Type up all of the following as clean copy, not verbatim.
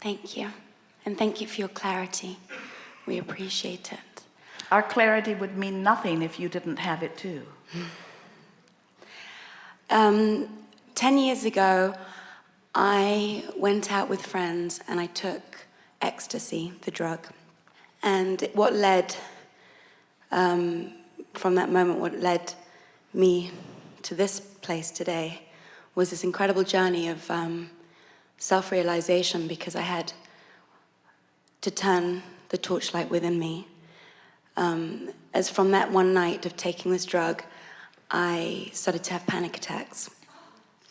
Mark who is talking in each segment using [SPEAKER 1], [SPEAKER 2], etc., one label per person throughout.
[SPEAKER 1] Thank you. And thank you for your clarity. We appreciate it.
[SPEAKER 2] Our clarity would mean nothing if you didn't have it too.
[SPEAKER 1] 10 years ago, I went out with friends and I took Ecstasy, the drug. And what led, from that moment, what led me to this place today was this incredible journey of self-realization, because I had to turn the torchlight within me. As from that one night of taking this drug, I started to have panic attacks.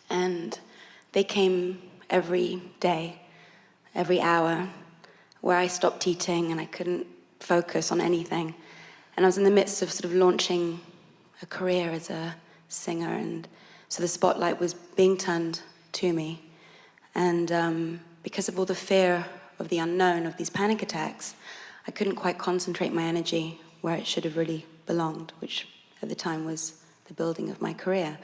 [SPEAKER 1] And they came every day, every hour, where I stopped eating and I couldn't focus on anything. And I was in the midst of sort of launching a career as a singer, and so the spotlight was being turned to me. And because of all the fear of the unknown, of these panic attacks, I couldn't quite concentrate my energy where it should have really belonged, which at the time was the building of my career.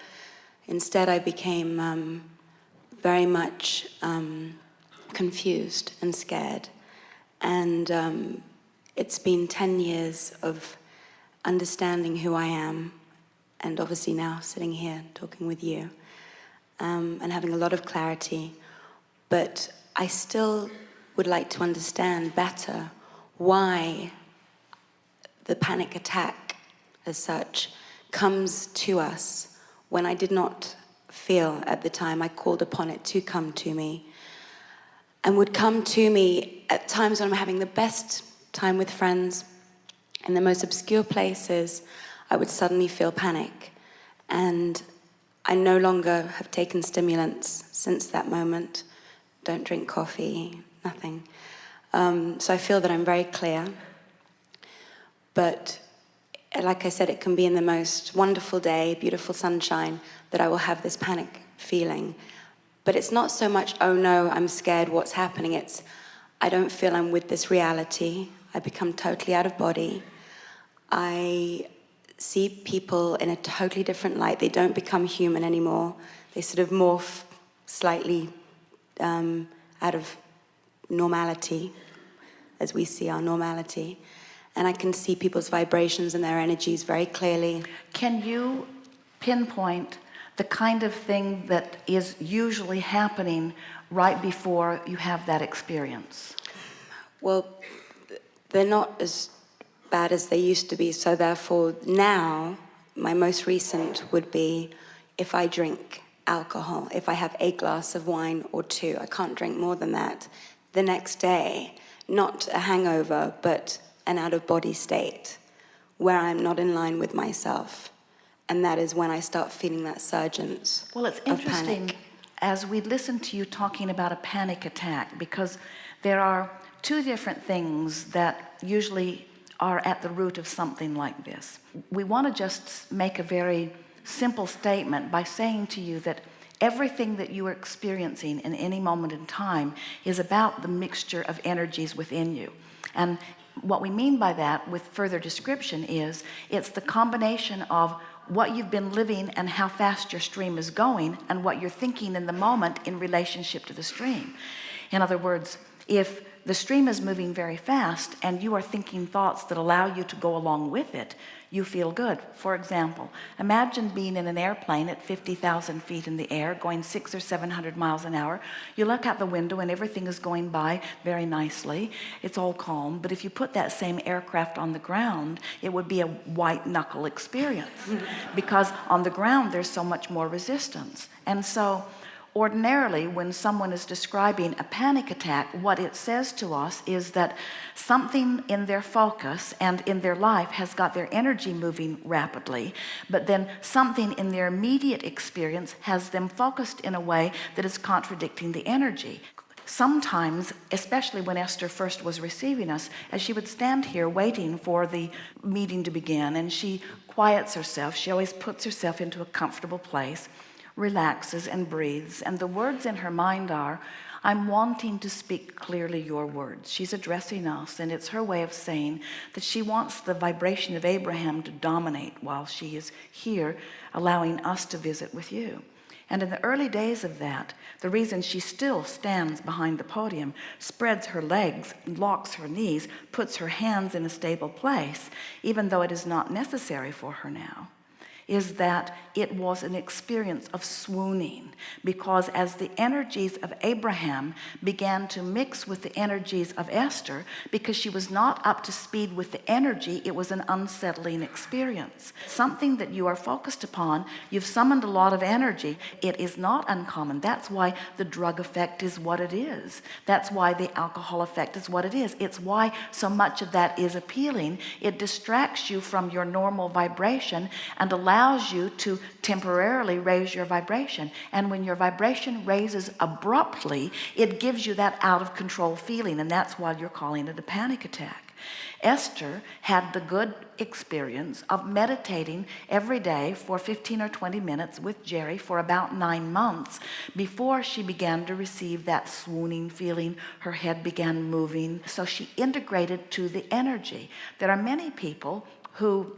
[SPEAKER 1] Instead, I became very much confused and scared. And it's been 10 years of understanding who I am, and obviously now sitting here talking with you, and having a lot of clarity. But I still would like to understand better why the panic attack as such comes to us when I did not feel at the time. I called upon it to come to me, and would come to me at times when I'm having the best time with friends. In the most obscure places, I would suddenly feel panic. And I no longer have taken stimulants since that moment. Don't drink coffee, nothing. So I feel that I'm very clear. But like I said, it can be in the most wonderful day, beautiful sunshine, that I will have this panic feeling. But it's not so much, oh no, I'm scared, what's happening? It's, I don't feel I'm with this reality. I become totally out of body. I see people in a totally different light. They don't become human anymore. They sort of morph slightly out of normality, as we see our normality. And I can see people's vibrations and their energies very clearly.
[SPEAKER 2] Can you pinpoint the kind of thing that is usually happening right before you have that experience?
[SPEAKER 1] Well, they're not as bad as they used to be, so therefore now my most recent would be if I drink alcohol, if I have a glass of wine or two. I can't drink more than that. The next day, not a hangover, but an out-of-body state where I'm not in line with myself. And that is when I start feeling that surgence.
[SPEAKER 2] Well, it's interesting as we listen to you talking about a panic attack, because there are two different things that usually are at the root of something like this. We want to just make a very simple statement by saying to you that everything that you are experiencing in any moment in time is about the mixture of energies within you. And what we mean by that, with further description, is it's the combination of what you've been living and how fast your stream is going, and what you're thinking in the moment in relationship to the stream. In other words, if the stream is moving very fast and you are thinking thoughts that allow you to go along with it, you feel good. For example, imagine being in an airplane at 50,000 feet in the air, going 600 or 700 miles an hour. You look out the window and everything is going by very nicely. It's all calm. But if you put that same aircraft on the ground, it would be a white knuckle experience because on the ground there's so much more resistance. And so ordinarily, when someone is describing a panic attack, what it says to us is that something in their focus and in their life has got their energy moving rapidly, but then something in their immediate experience has them focused in a way that is contradicting the energy. Sometimes, especially when Esther first was receiving us, as she would stand here waiting for the meeting to begin, and she quiets herself, she always puts herself into a comfortable place, relaxes and breathes, and the words in her mind are, I'm wanting to speak clearly your words. She's addressing us, and it's her way of saying that she wants the vibration of Abraham to dominate while she is here, allowing us to visit with you. And in the early days of that, the reason she still stands behind the podium, spreads her legs, locks her knees, puts her hands in a stable place, even though it is not necessary for her now, is that it was an experience of swooning, because as the energies of Abraham began to mix with the energies of Esther, because she was not up to speed with the energy, it was an unsettling experience. Something that you are focused upon, you've summoned a lot of energy. It is not uncommon. That's why the drug effect is what it is. That's why the alcohol effect is what it is. It's why so much of that is appealing. It distracts you from your normal vibration and allows you to temporarily raise your vibration. And when your vibration raises abruptly, it gives you that out of control feeling, and that's why you're calling it a panic attack. Esther had the good experience of meditating every day for 15 or 20 minutes with Jerry for about 9 months before she began to receive that swooning feeling. Her head began moving, so she integrated to the energy. There are many people who,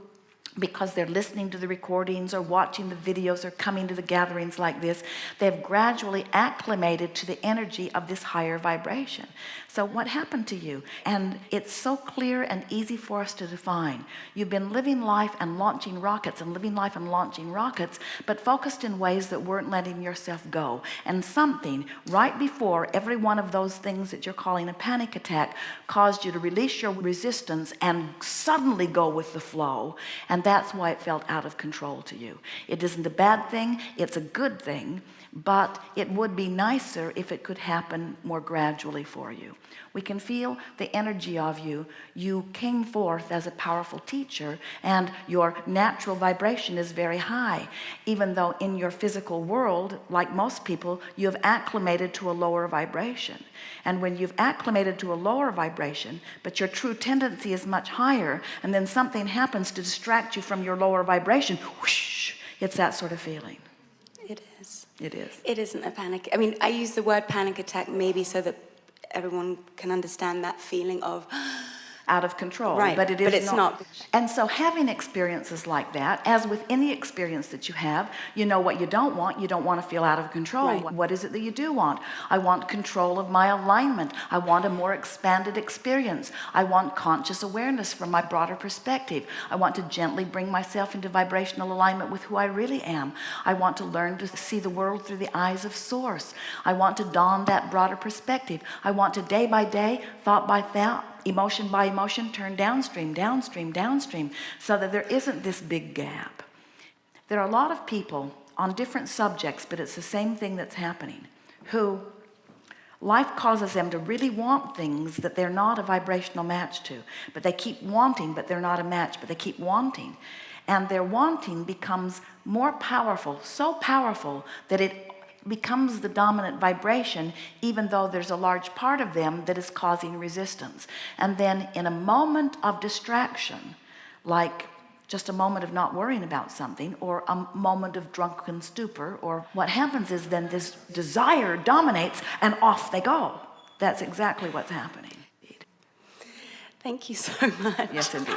[SPEAKER 2] because they're listening to the recordings or watching the videos or coming to the gatherings like this, they've gradually acclimated to the energy of this higher vibration. So what happened to you? And it's so clear and easy for us to define. You've been living life and launching rockets and living life and launching rockets, but focused in ways that weren't letting yourself go. And something right before every one of those things that you're calling a panic attack caused you to release your resistance and suddenly go with the flow. And that's why it felt out of control to you. It isn't a bad thing, it's a good thing, but it would be nicer if it could happen more gradually for you. We can feel the energy of you. You came forth as a powerful teacher, and your natural vibration is very high, even though in your physical world, like most people, you have acclimated to a lower vibration. And when you've acclimated to a lower vibration, but your true tendency is much higher, and then something happens to distract you from your lower vibration, whoosh, it's that sort of feeling.
[SPEAKER 1] It is.
[SPEAKER 2] It is.
[SPEAKER 1] It isn't a panic. I mean, I use the word panic attack maybe so that everyone can understand that feeling of
[SPEAKER 2] out of control,
[SPEAKER 1] right,
[SPEAKER 2] but it's
[SPEAKER 1] not.
[SPEAKER 2] And so having experiences like that, as with any experience that you have, you know what you don't want. You don't want to feel out of control.
[SPEAKER 1] Right.
[SPEAKER 2] What is it that you do want? I want control of my alignment. I want a more expanded experience. I want conscious awareness from my broader perspective. I want to gently bring myself into vibrational alignment with who I really am. I want to learn to see the world through the eyes of source. I want to don that broader perspective. I want to, day by day, thought by thought, emotion by emotion, turn downstream, downstream, downstream, so that there isn't this big gap. There are a lot of people on different subjects, but it's the same thing that's happening, who life causes them to really want things that they're not a vibrational match to, but they keep wanting, but they're not a match, but they keep wanting. And their wanting becomes more powerful, so powerful that it becomes the dominant vibration, even though there's a large part of them that is causing resistance. And then in a moment of distraction, like just a moment of not worrying about something, or a moment of drunken stupor, or what happens is then this desire dominates and off they go. That's exactly what's happening.
[SPEAKER 1] Thank you so much.
[SPEAKER 2] Yes, indeed.